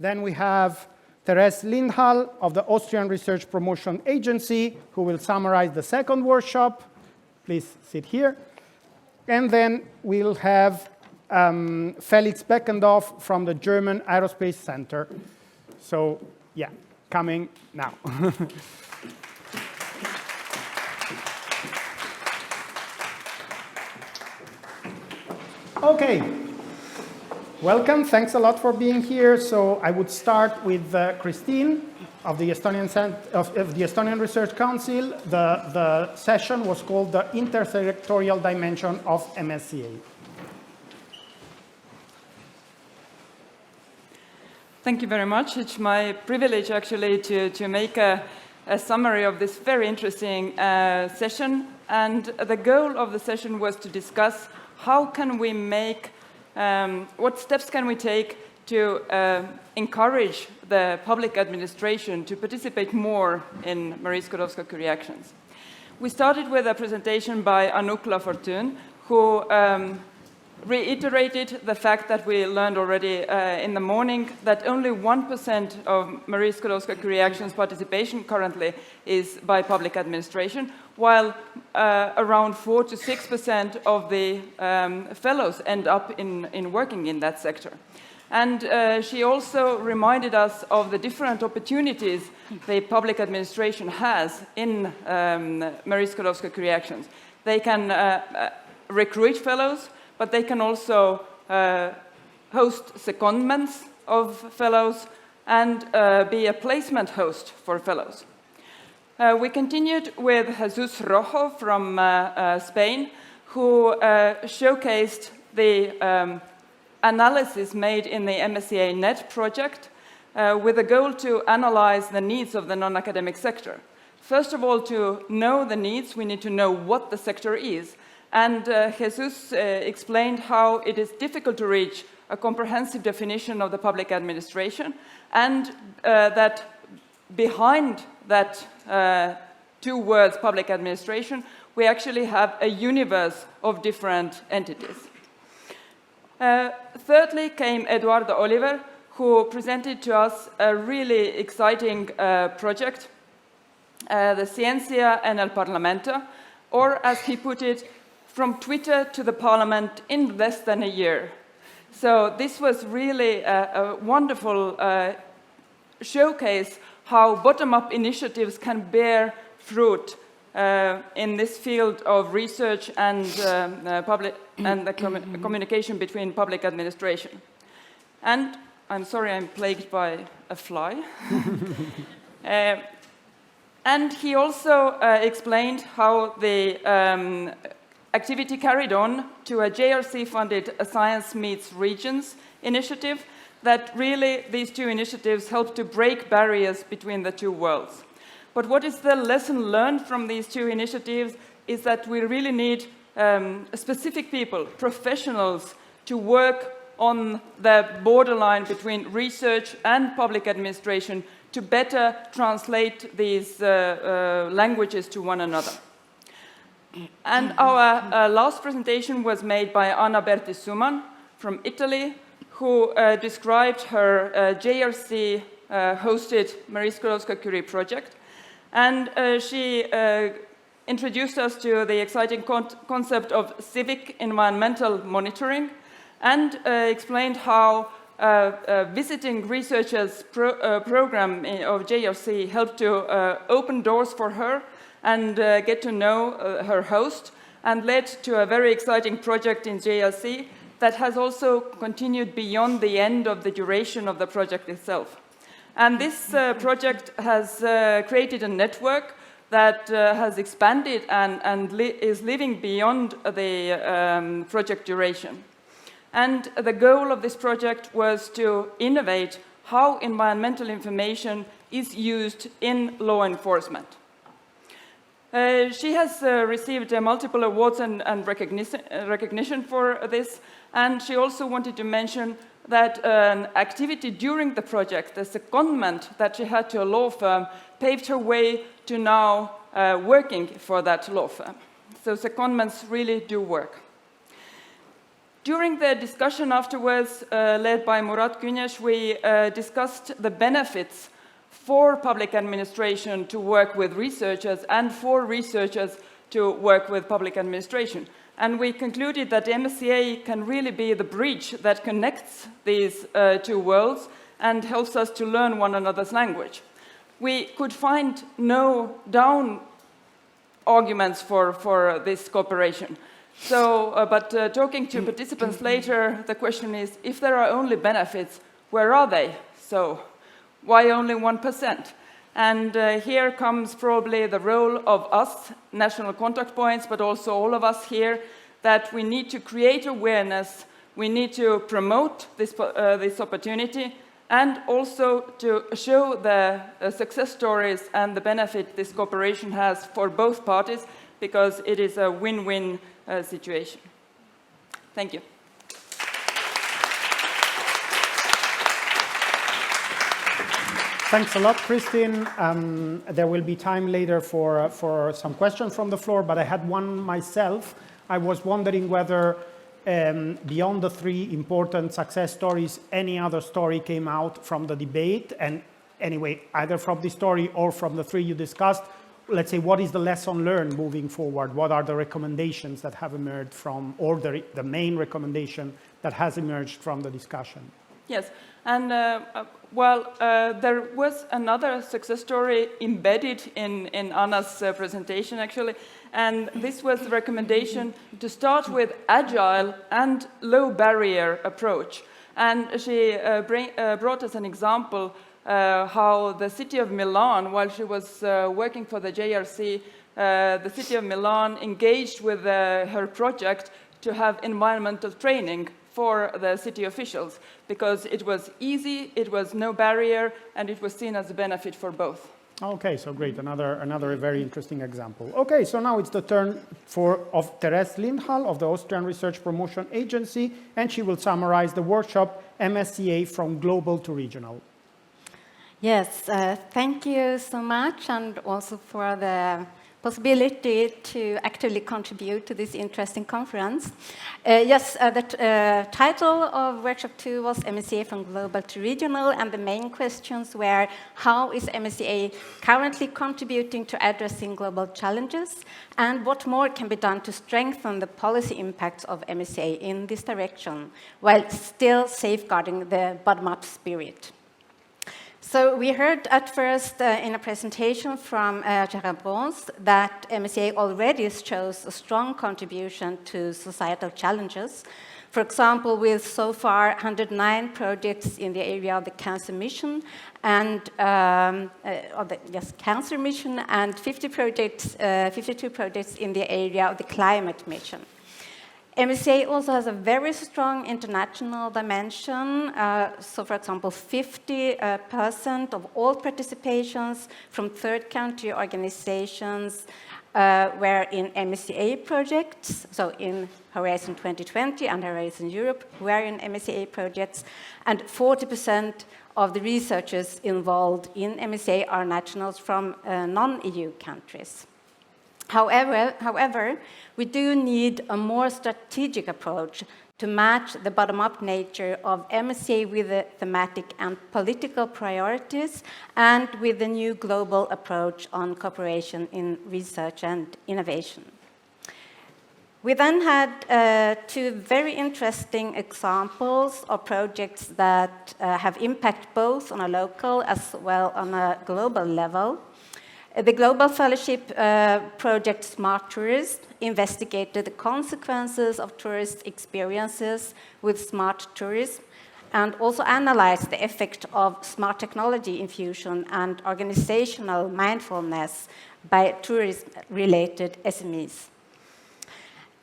Then we have Therese Lindhall of the Austrian Research Promotion Agency, who will summarize the second workshop. Please sit here. And then we'll have Felix Beckendorf from the German Aerospace Center. So, yeah, coming now. Okay, welcome. Thanks a lot for being here. So I would start with Christine of the Estonian Research Council. The session was called the Intersectorial Dimension of MSCA. Thank you very much. It's my privilege actually to make a summary of this very interesting session. And the goal of the session was to discuss how can we make, what steps can we take to encourage the public administration to participate more in Marie Skłodowska Curie actions. We started with a presentation by Anouk Lafortune, who reiterated the fact that we learned already in the morning that only 1% of Marie Skłodowska Curie actions participation currently is by public administration, while around 4 to 6% of the fellows end up in working in that sector. And she also reminded us of the different opportunities the public administration has in Marie Skłodowska Curie actions. They can recruit fellows, but they can also host secondments of fellows and be a placement host for fellows. We continued with Jesus Rojo from Spain, who showcased the analysis made in the MSCA NET project with a goal to analyze the needs of the non-academic sector. First of all, to know the needs, we need to know what the sector is. And Jesus explained how it is difficult to reach a comprehensive definition of the public administration, and that behind that two words, public administration, we actually have a universe of different entities. Thirdly came Eduardo Oliver, who presented to us a really exciting project, the Ciencia en el Parlamento, or as he put it, from Twitter to the Parliament in less than a year. So this was really a wonderful showcase how bottom-up initiatives can bear fruit in this field of research and communication between public administration. And I'm sorry, I'm plagued by a fly. And he also explained how the activity carried on to a JRC-funded Science Meets Regions initiative that really, these two initiatives help to break barriers between the two worlds. But what is the lesson learned from these two initiatives is that we really need specific people, professionals, to work on the borderline between research and public administration to better translate these languages to one another. And our last presentation was made by Anna Berti Suman from Italy, who described her JRC-hosted Marie Skłodowska Curie project. And she introduced us to the exciting concept of civic environmental monitoring and explained how visiting researchers program of JRC helped to open doors for her and get to know her host, and led to a very exciting project in JRC that has also continued beyond the end of the duration of the project itself. And this project has created a network that has expanded and is living beyond the project duration. And the goal of this project was to innovate how environmental information is used in law enforcement. She has received multiple awards and recognition for this, and she also wanted to mention that an activity during the project, the secondment that she had to a law firm, paved her way to now working for that law firm. So secondments really do work. During the discussion afterwards, led by Murat Güneş, we discussed the benefits for public administration to work with researchers and for researchers to work with public administration. And we concluded that MSCA can really be the bridge that connects these two worlds and helps us to learn one another's language. We could find no down arguments for this cooperation. So, but talking to participants later, the question is, if there are only benefits, where are they? So, why only 1%? And here comes probably the role of us, national contact points, but also all of us here, that we need to create awareness, we need to promote this opportunity, and also to show the success stories and the benefit this cooperation has for both parties, because it is a win-win situation. Thank you. Thanks a lot, Christine. There will be time later for some questions from the floor, but I had one myself. I was wondering whether, beyond the three important success stories, any other story came out from the debate, and anyway, either from the story or from the three you discussed. Let's say, what is the lesson learned moving forward? What are the recommendations that have emerged from, or the main recommendation that has emerged from the discussion? Yes, and there was another success story embedded in Anna's presentation, actually, and this was the recommendation to start with agile and low-barrier approach. And she brought us an example how the city of Milan, while she was working for the JRC, the city of Milan engaged with her project to have environmental training for the city officials, because it was easy, it was no barrier, and it was seen as a benefit for both. Okay, so great, another very interesting example. Okay, so now it's the turn of Therese Lindhall of the Austrian Research Promotion Agency, and she will summarize the workshop MSCA from Global to Regional. Yes, thank you so much, and also for the possibility to actively contribute to this interesting conference. The title of Workshop 2 was MSCA from Global to Regional, and the main questions were, how is MSCA currently contributing to addressing global challenges, and what more can be done to strengthen the policy impacts of MSCA in this direction, while still safeguarding the bottom-up spirit. So we heard at first in a presentation from Gerard Brons that MSCA already shows a strong contribution to societal challenges. For example, with so far 109 projects in the area of the cancer mission and cancer mission, and 52 projects in the area of the climate mission. MSCA also has a very strong international dimension. So, for example, 50% of all participations from third country organizations were in MSCA projects. So, in Horizon 2020 and Horizon Europe were in MSCA projects, and 40% of the researchers involved in MSCA are nationals from non-EU countries. However, we do need a more strategic approach to match the bottom-up nature of MSCA with the thematic and political priorities, and with the new global approach on cooperation in research and innovation. We then had two very interesting examples of projects that have impact both on a local as well on a global level. The Global Fellowship project Smart Tourist investigated the consequences of tourist experiences with smart tourism, and also analyzed the effect of smart technology infusion and organizational mindfulness by tourism-related SMEs.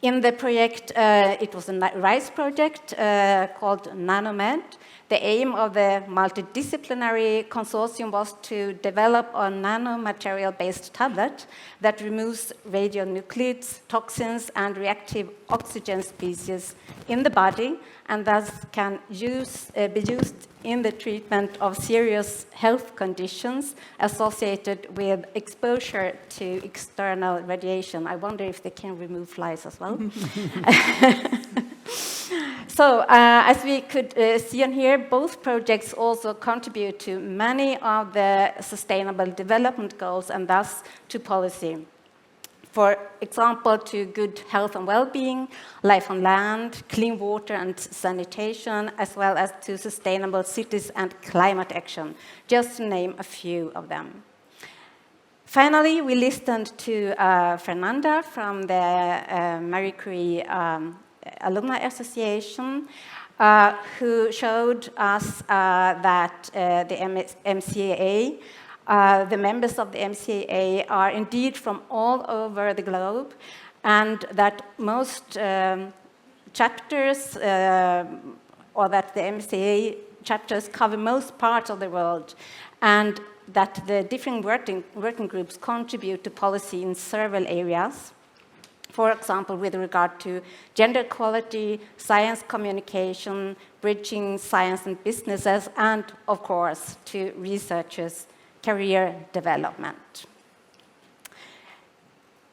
In the project, it was a RISE project called NanoMed. The aim of the multidisciplinary consortium was to develop a nanomaterial-based tablet that removes radionuclides, toxins, and reactive oxygen species in the body, and thus can be used in the treatment of serious health conditions associated with exposure to external radiation. I wonder if they can remove flies as well. So, as we could see on here, both projects also contribute to many of the sustainable development goals and thus to policy. For example, to good health and well-being, life on land, clean water and sanitation, as well as to sustainable cities and climate action, just to name a few of them. Finally, we listened to Fernanda from the Marie Curie Alumni Association, who showed us that the MCAA, the members of the MCAA are indeed from all over the globe, and that most chapters, or that the MCAA chapters cover most parts of the world, and that the different working groups contribute to policy in several areas. For example, with regard to gender equality, science communication, bridging science and businesses, and of course, to researchers' career development.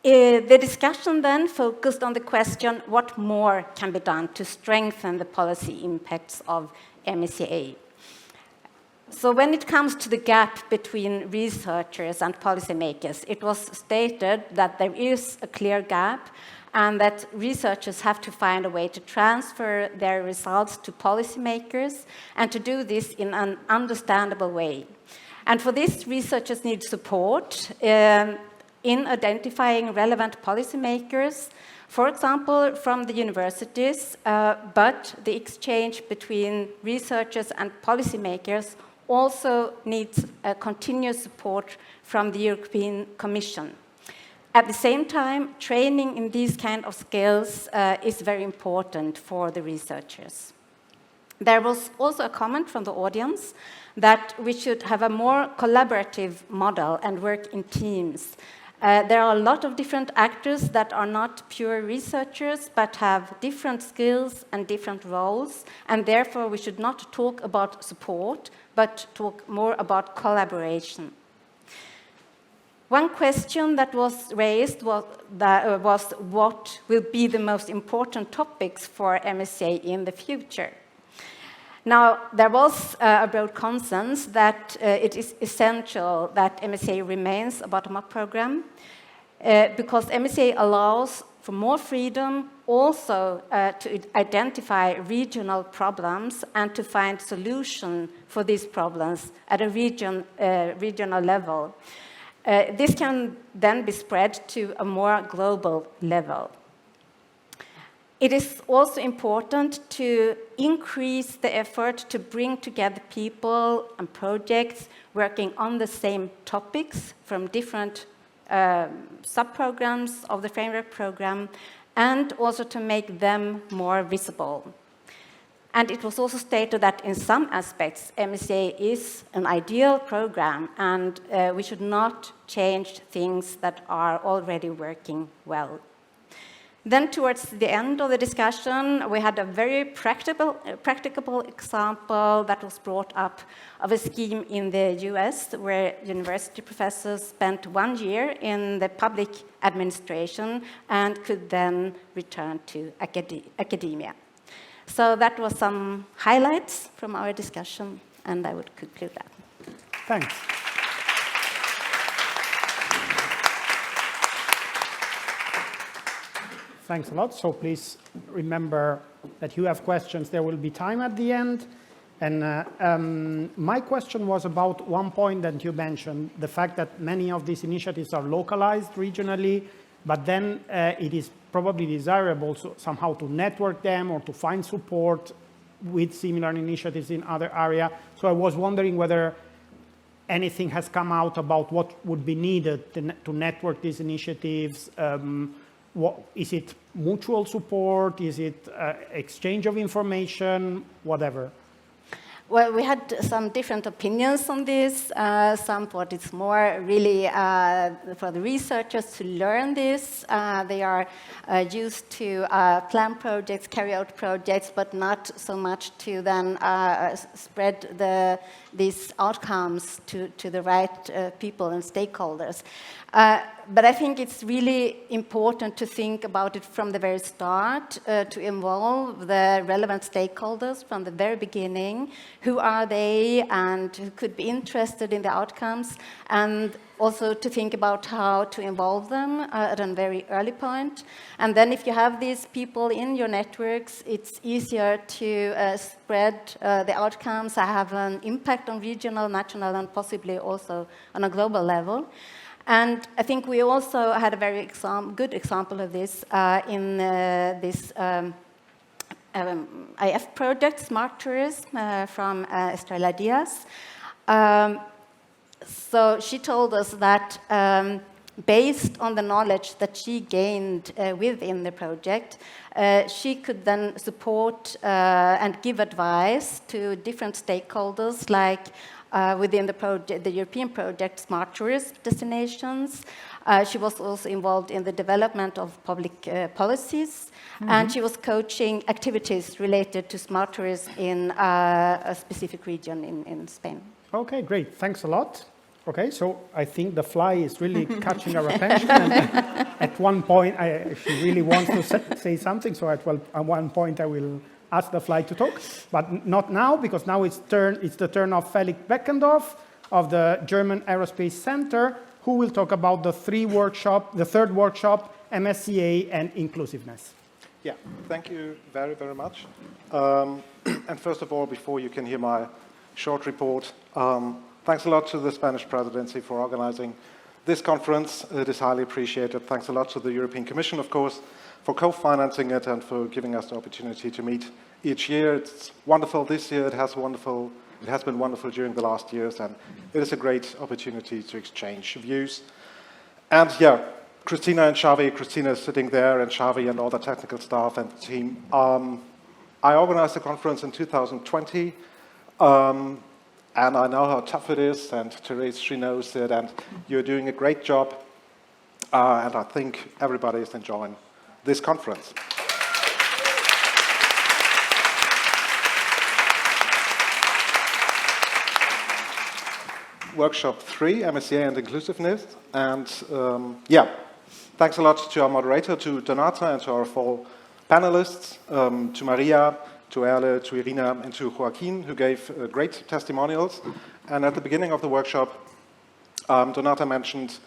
The discussion then focused on the question, what more can be done to strengthen the policy impacts of MCAA? So when it comes to the gap between researchers and policymakers, it was stated that there is a clear gap and that researchers have to find a way to transfer their results to policymakers and to do this in an understandable way. And for this, researchers need support in identifying relevant policymakers, for example, from the universities, but the exchange between researchers and policymakers also needs continuous support from the European Commission. At the same time, training in these kind of skills is very important for the researchers. There was also a comment from the audience that we should have a more collaborative model and work in teams. There are a lot of different actors that are not pure researchers, but have different skills and different roles, and therefore we should not talk about support, but talk more about collaboration. One question that was raised was what will be the most important topics for MSA in the future. Now, there was a broad consensus that it is essential that MSA remains a bottom-up program because MSA allows for more freedom also to identify regional problems and to find solutions for these problems at a regional level. This can then be spread to a more global level. It is also important to increase the effort to bring together people and projects working on the same topics from different sub-programs of the framework program, and also to make them more visible. And it was also stated that in some aspects, MSA is an ideal program, and we should not change things that are already working well. Then towards the end of the discussion, we had a very practicable example that was brought up of a scheme in the US where university professors spent 1 year in the public administration and could then return to academia. So that was some highlights from our discussion, and I would conclude that. Thanks. Thanks a lot. So please remember that you have questions. There will be time at the end. And my question was about one point that you mentioned, the fact that many of these initiatives are localized regionally, but then it is probably desirable somehow to network them or to find support with similar initiatives in other areas. So I was wondering whether anything has come out about what would be needed to network these initiatives. Is it mutual support? Is it exchange of information? Whatever. Well, we had some different opinions on this. Some thought it's more really for the researchers to learn this. They are used to plan projects, carry out projects, but not so much to then spread these outcomes to the right people and stakeholders. But I think it's really important to think about it from the very start, to involve the relevant stakeholders from the very beginning. Who are they and who could be interested in the outcomes? And also to think about how to involve them at a very early point. And then if you have these people in your networks, it's easier to spread the outcomes, have an impact on regional, national, and possibly also on a global level. And I think we also had a very good example of this in this IF project, Smart Tourism, from Estrella Diaz. So she told us that based on the knowledge that she gained within the project, she could then support and give advice to different stakeholders, like within the project, the European project, Smart Tourist Destinations. She was also involved in the development of public policies, and she was coaching activities related to smart tourism in a specific region in Spain. Okay, great. Thanks a lot. Okay, so I think the fly is really catching our attention. And at one point, she really wants to say something, so at one point I will ask the fly to talk, but not now, because now it's the turn of Felix Beckendorf of the German Aerospace Center, who will talk about the third workshop, MSCA and inclusiveness. Yeah, thank you very, very much. And first of all, before you can hear my short report, thanks a lot to the Spanish presidency for organizing this conference. It is highly appreciated. Thanks a lot to the European Commission, of course, for co-financing it and for giving us the opportunity to meet each year. It's wonderful this year. It has been wonderful during the last years, and it is a great opportunity to exchange views. And yeah, Christina and Xavi, Christina is sitting there, and Xavi and all the technical staff and the team. I organized the conference in 2020, and I know how tough it is, and Therese, she knows it, and you're doing a great job, and I think everybody is enjoying this conference. Workshop 3, MSCA and Inclusiveness, and yeah, thanks a lot to our moderator, to Donata, and to our 4 panelists, to Maria, to Erle, to Irina, and to Joaquin, who gave great testimonials. And at the beginning of the workshop, Donata mentioned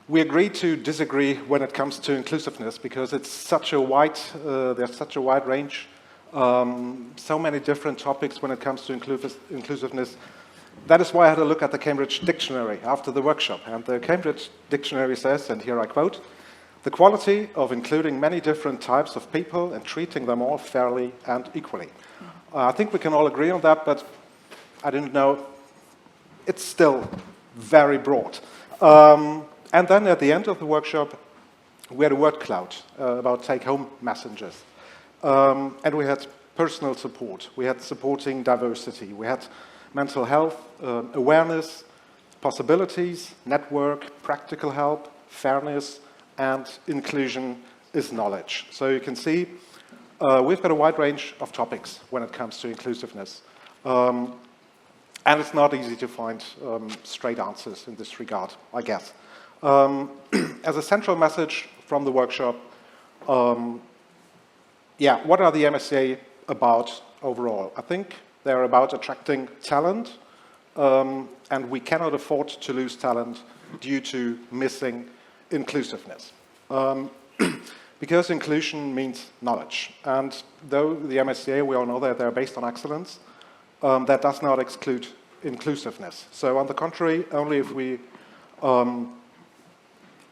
we agreed to disagree when it comes to inclusiveness, because it's such a wide, there's such a wide range, so many different topics when it comes to inclusiveness. That is why I had a look at the Cambridge Dictionary after the workshop. And the Cambridge Dictionary says, and here I quote, "The quality of including many different types of people and treating them all fairly and equally." I think we can all agree on that, but I didn't know, it's still very broad. And then at the end of the workshop, we had a word cloud about take-home messages. And we had personal support. We had supporting diversity. We had mental health, awareness, possibilities, network, practical help, fairness, and inclusion is knowledge. So you can see we've got a wide range of topics when it comes to inclusiveness. And it's not easy to find straight answers in this regard, I guess. As a central message from the workshop, yeah, what are the MSCA about overall? I think they're about attracting talent, and we cannot afford to lose talent due to missing inclusiveness. Because inclusion means knowledge. And though the MSCA, we all know that they're based on excellence, that does not exclude inclusiveness. So on the contrary, only if we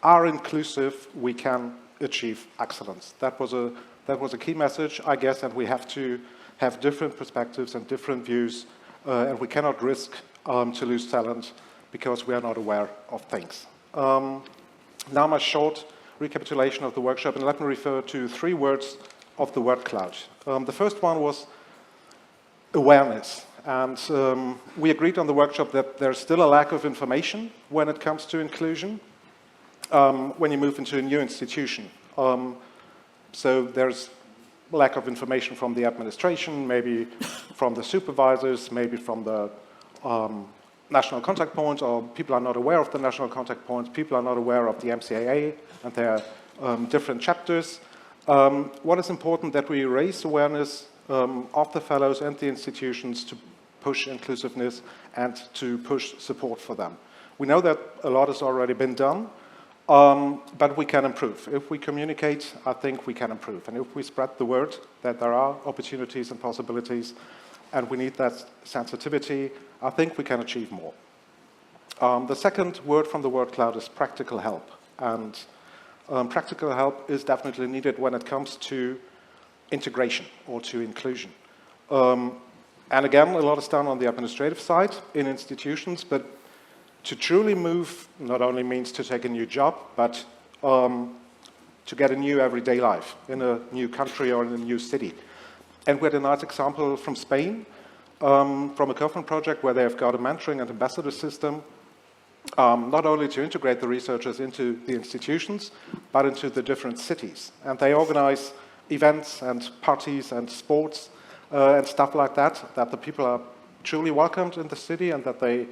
are inclusive, we can achieve excellence. That was a key message, I guess, and we have to have different perspectives and different views, and we cannot risk to lose talent because we are not aware of things. Now my short recapitulation of the workshop, and let me refer to 3 words of the word cloud. The first one was awareness, and we agreed on the workshop that there's still a lack of information when it comes to inclusion when you move into a new institution. So there's lack of information from the administration, maybe from the supervisors, maybe from the national contact points, or people are not aware of the national contact points, people are not aware of the MCAA and their different chapters. What is important that we raise awareness of the fellows and the institutions to push inclusiveness and to push support for them. We know that a lot has already been done, but we can improve. If we communicate, I think we can improve. And if we spread the word that there are opportunities and possibilities, and we need that sensitivity, I think we can achieve more. The second word from the word cloud is practical help. And practical help is definitely needed when it comes to integration or to inclusion. And again, a lot is done on the administrative side in institutions, but to truly move not only means to take a new job, but to get a new everyday life in a new country or in a new city. And we had a nice example from Spain, from a government project where they've got a mentoring and ambassador system, not only to integrate the researchers into the institutions, but into the different cities. And they organize events and parties and sports and stuff like that, that the people are truly welcomed in the city and that they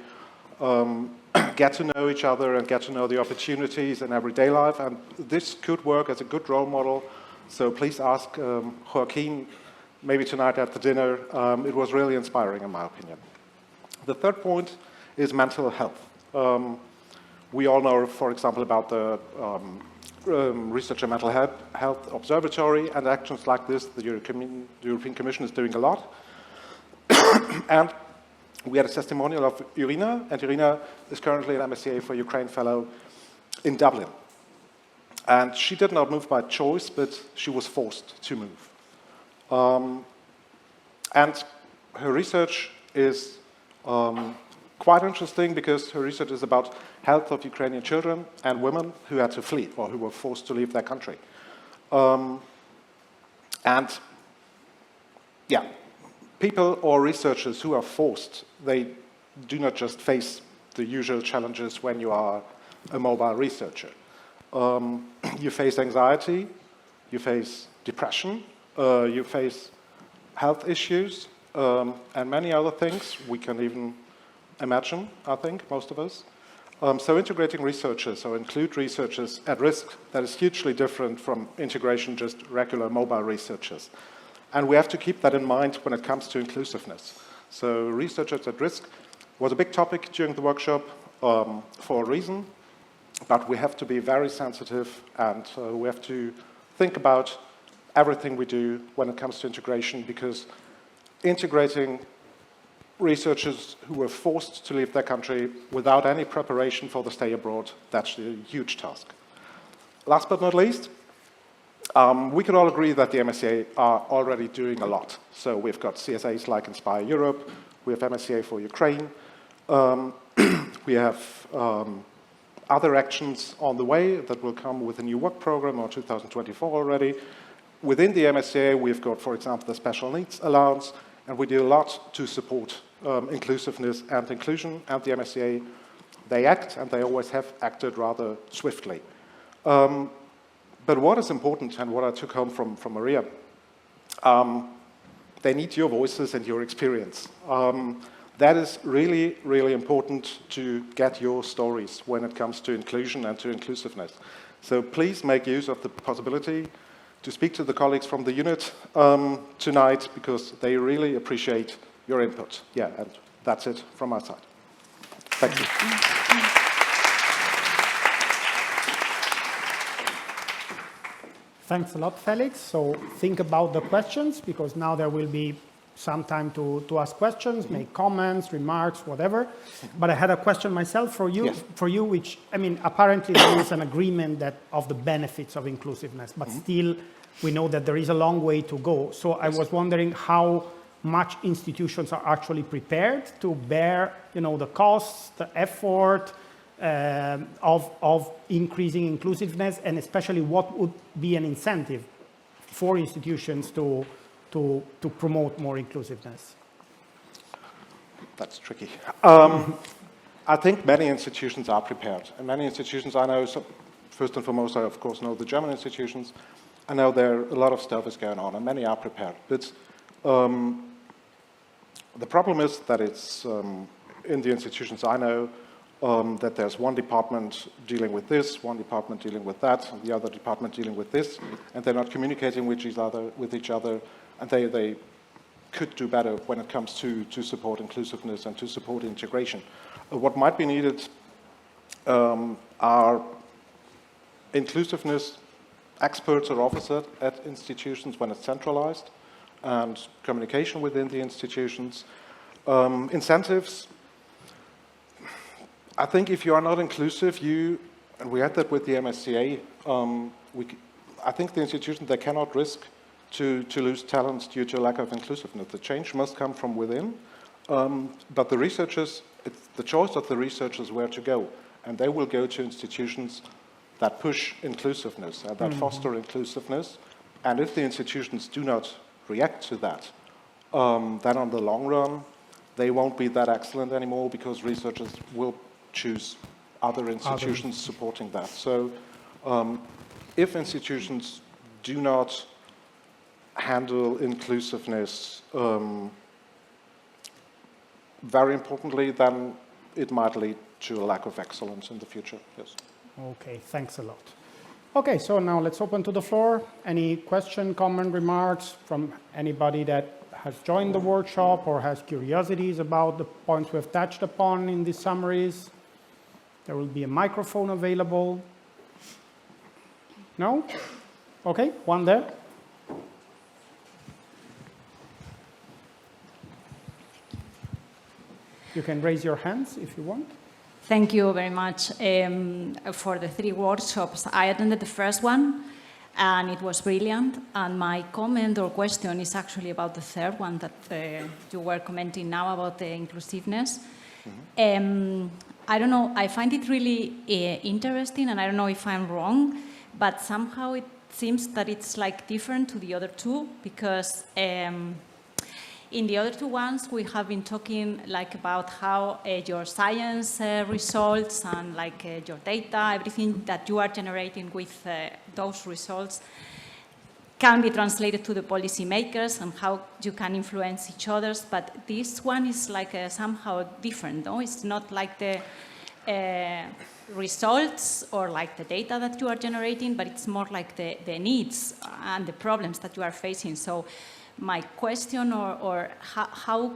get to know each other and get to know the opportunities in everyday life. And this could work as a good role model. So please ask Joaquin, maybe tonight at the dinner. It was really inspiring, in my opinion. The third point is mental health. We all know, for example, about the Research and Mental Health Observatory, and actions like this, the European Commission is doing a lot. And we had a testimonial of Irina, and Irina is currently an MSCA for Ukraine fellow in Dublin. And she did not move by choice, but she was forced to move. And her research is quite interesting because her research is about health of Ukrainian children and women who had to flee or who were forced to leave their country. And yeah, people or researchers who are forced, they do not just face the usual challenges when you are a mobile researcher. You face anxiety, you face depression, you face health issues, and many other things we can even imagine, I think, most of us. So integrating researchers or include researchers at risk, that is hugely different from integration just regular mobile researchers. And we have to keep that in mind when it comes to inclusiveness. So researchers at risk was a big topic during the workshop for a reason, but we have to be very sensitive and we have to think about everything we do when it comes to integration, because integrating researchers who were forced to leave their country without any preparation for the stay abroad, that's a huge task. Last but not least, we can all agree that the MSCA are already doing a lot. So we've got CSAs like Inspire Europe, we have MSCA for Ukraine, we have other actions on the way that will come with a new work program on 2024 already. Within the MSCA, we've got, for example, the Special Needs Allowance, and we do a lot to support inclusiveness and inclusion, and the MSCA, they act, and they always have acted rather swiftly. But what is important, and what I took home from Maria, they need your voices and your experience. That is really, really important to get your stories when it comes to inclusion and to inclusiveness. So please make use of the possibility to speak to the colleagues from the unit tonight, because they really appreciate your input. Yeah, and that's it from my side. Thank you. Thanks a lot, Felix. So think about the questions, because now there will be some time to ask questions, make comments, remarks, whatever. But I had a question myself for you, Yes. Which, I mean, apparently there is an agreement that of the benefits of inclusiveness, but still we know that there is a long way to go. So I was wondering how much institutions are actually prepared to bear, the costs, the effort of increasing inclusiveness, and especially what would be an incentive for institutions to promote more inclusiveness? That's tricky. I think many institutions are prepared, and many institutions I know, so first and foremost, I of course know the German institutions. I know there a lot of stuff is going on, and many are prepared. But the problem is that in the institutions I know, that there's one department dealing with this, one department dealing with that, and the other department dealing with this, and they're not communicating with each other, and they could do better when it comes to support inclusiveness and to support integration. What might be needed are inclusiveness experts or officers at institutions when it's centralized, and communication within the institutions. Incentives. I think if you are not inclusive, and we had that with the MSCA, I think the institutions, they cannot risk to lose talents due to lack of inclusiveness. The change must come from within, but the researchers, it's the choice of the researchers where to go, and they will go to institutions that push inclusiveness and that foster inclusiveness, and if the institutions do not react to that, then on the long run, they won't be that excellent anymore because researchers will choose other institutions supporting that. So if institutions do not handle inclusiveness very importantly, then it might lead to a lack of excellence in the future. Yes. Okay, thanks a lot. Okay, so now let's open to the floor. Any question, comment, remarks from anybody that has joined the workshop or has curiosities about the points we've touched upon in these summaries? There will be a microphone available. No? Okay, one there. You can raise your hands if you want. Thank you very much for the 3 workshops. I attended the first one, and it was brilliant. And my comment or question is actually about the third one that you were commenting now about the inclusiveness. I don't know, I find it really interesting, and I don't know if I'm wrong, but somehow it seems that it's like different to the other 2, because in the other 2 ones, we have been talking like about how your science results and like your data, everything that you are generating with those results can be translated to the policymakers and how you can influence each others. But this one is like somehow different, no? It's not like the results or like the data that you are generating, but it's more like the needs and the problems that you are facing. So my question, or how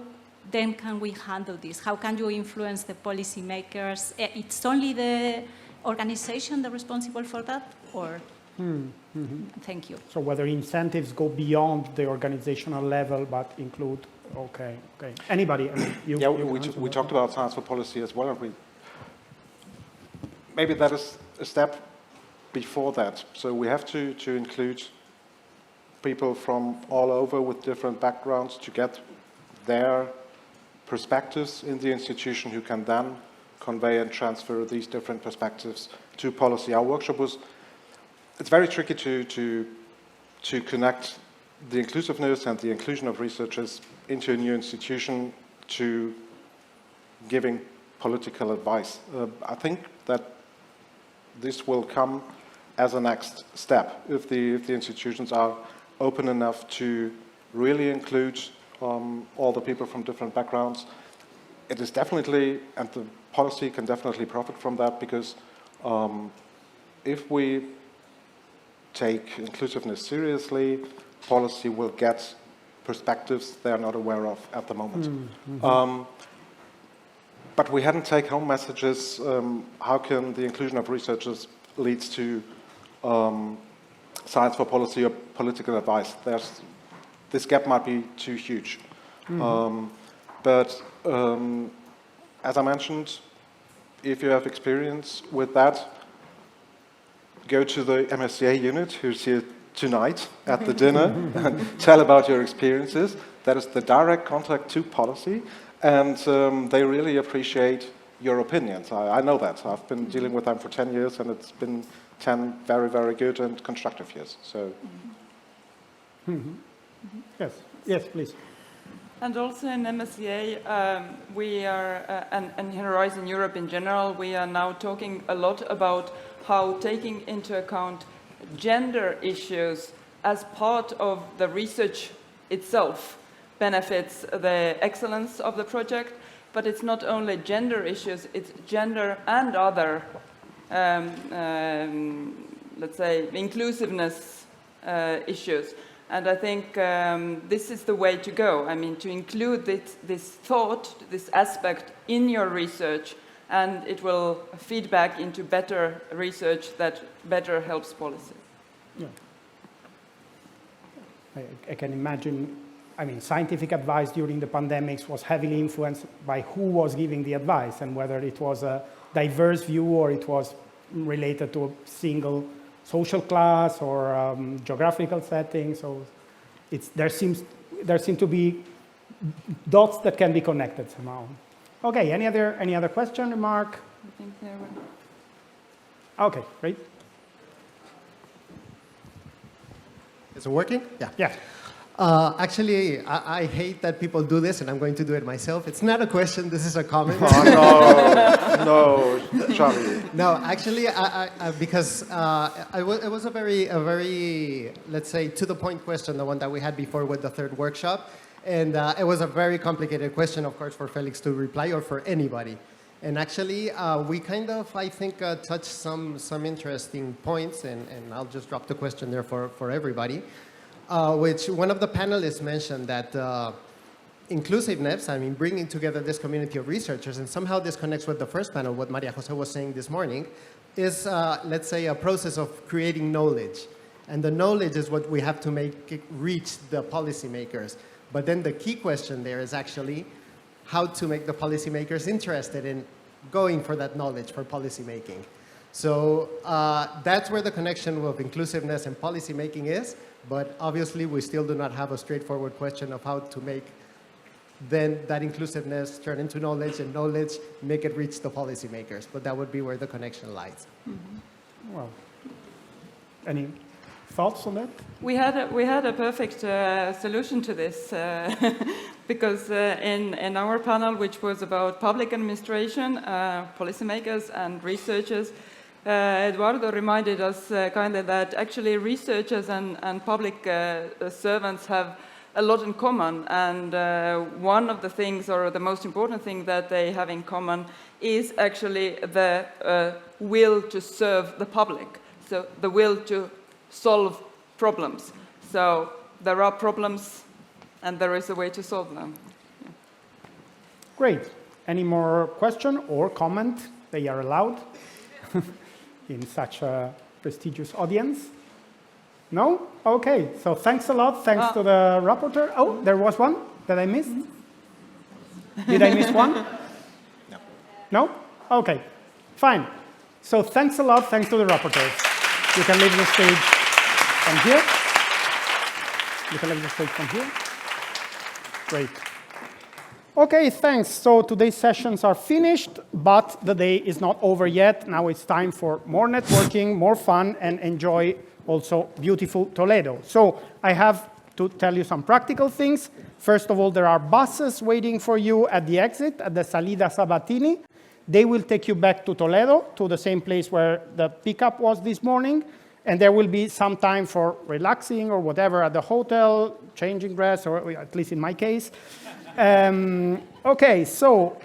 then can we handle this? How can you influence the policymakers? It's only the organization that's responsible for that, or? Thank you. So whether incentives go beyond the organizational level but include, okay. Anybody? I mean, we talked about science for policy as well, and maybe that is a step before that. So we have to include people from all over with different backgrounds to get their perspectives in the institution who can then convey and transfer these different perspectives to policy. Our workshop it's very tricky to connect the inclusiveness and the inclusion of researchers into a new institution to giving political advice. I think that this will come as a next step if the institutions are open enough to really include all the people from different backgrounds. It is definitely, and the policy can definitely profit from that, because if we take inclusiveness seriously, policy will get perspectives they're not aware of at the moment. But we hadn't take home messages. How can the inclusion of researchers leads to science for policy or political advice? This gap might be too huge. But as I mentioned, if you have experience with that, go to the MSCA unit who's here tonight at the dinner and tell about your experiences. That is the direct contact to policy, and they really appreciate your opinions. I know that. I've been dealing with them for 10 years, and it's been 10 very, very good and constructive years. So, Yes, please. And also in MSCA, we are, and in Horizon Europe in general, we are now talking a lot about how taking into account gender issues as part of the research itself benefits the excellence of the project. but it's not only gender issues, it's gender and other, let's say, inclusiveness issues. And I think this is the way to go. I mean, to include this thought, this aspect in your research, and it will feed back into better research that better helps policy. Yeah. I can imagine, I mean, scientific advice during the pandemics was heavily influenced by who was giving the advice and whether it was a diverse view or it was related to a single social class or geographical setting. So there seem to be dots that can be connected somehow. Okay, any other question, remark? I think there were... Okay, great. Is it working? Yeah. Yeah. Actually, I hate that people do this, and I'm going to do it myself. It's not a question, this is a comment. Oh, no, Charlie. No, actually, because it was a very, let's say, to-the-point question, the one that we had before with the third workshop. And it was a very complicated question, of course, for Felix to reply or for anybody. And actually, we kind of, I think, touched some interesting points, and I'll just drop the question there for everybody. Which one of the panelists mentioned that inclusiveness, I mean, bringing together this community of researchers, and somehow this connects with the first panel, what Maria Jose was saying this morning, is, let's say, a process of creating knowledge. And the knowledge is what we have to make it reach the policymakers. But then the key question there is actually how to make the policymakers interested in going for that knowledge for policymaking. So that's where the connection of inclusiveness and policymaking is. But obviously, we still do not have a straightforward question of how to make then that inclusiveness turn into knowledge, and knowledge make it reach the policymakers. But that would be where the connection lies. Mm-hmm. Well, any thoughts on that? We had a perfect solution to this because in our panel, which was about public administration, policymakers and researchers, Eduardo reminded us kind of that actually researchers and public servants have a lot in common, and one of the things, or the most important thing that they have in common, is actually the will to serve the public, so the will to solve problems. So there are problems, and there is a way to solve them. Yeah. Great. Any more question or comment? They are allowed. In such a prestigious audience? No? Okay, so thanks a lot. Thanks to the rapporteur. Oh, there was one that I missed. Did I miss one? No. No? Okay, fine. So thanks a lot. Thanks to the rapporteurs. You can leave the stage from here. You can leave the stage from here. Great. Okay, thanks. So today's sessions are finished, but the day is not over yet. Now it's time for more networking, more fun, and enjoy also beautiful Toledo. So I have to tell you some practical things. First of all, there are buses waiting for you at the exit, at the Salida Sabatini. They will take you back to Toledo, to the same place where the pickup was this morning. And there will be some time for relaxing or whatever at the hotel, changing dress, or at least in my case. Okay, so,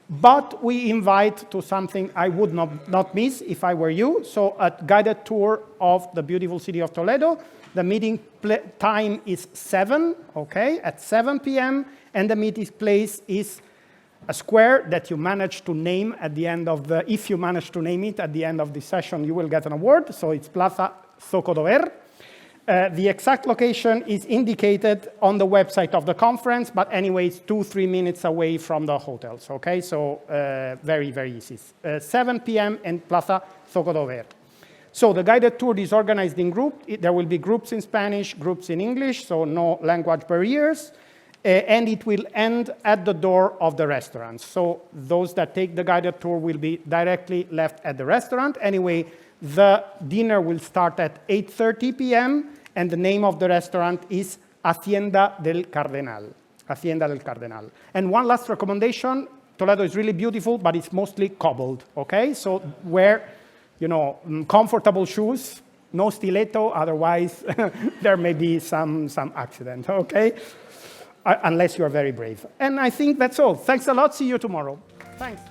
but we invite to something I would not miss if I were you. So a guided tour of the beautiful city of Toledo. The meeting time is 7, okay, at 7 p.m. And the meeting place is a square that you manage to name at the end of the, if you manage to name it at the end of the session, you will get an award. So it's Plaza Zocodover. The exact location is indicated on the website of the conference, but anyways, 2-3 minutes away from the hotels, okay? So very, very easy. 7 p.m. in Plaza Zocodover. So the guided tour is organized in groups. There will be groups in Spanish, groups in English, so no language barriers. And it will end at the door of the restaurant. So those that take the guided tour will be directly left at the restaurant. Anyway, the dinner will start at 8:30 p.m. And the name of the restaurant is Hacienda del Cardenal. Hacienda del Cardenal. And one last recommendation, Toledo is really beautiful, but it's mostly cobbled, okay? So wear, comfortable shoes, no stiletto, otherwise there may be some accident, okay? unless you are very brave. And I think that's all. Thanks a lot. See you tomorrow. Thanks.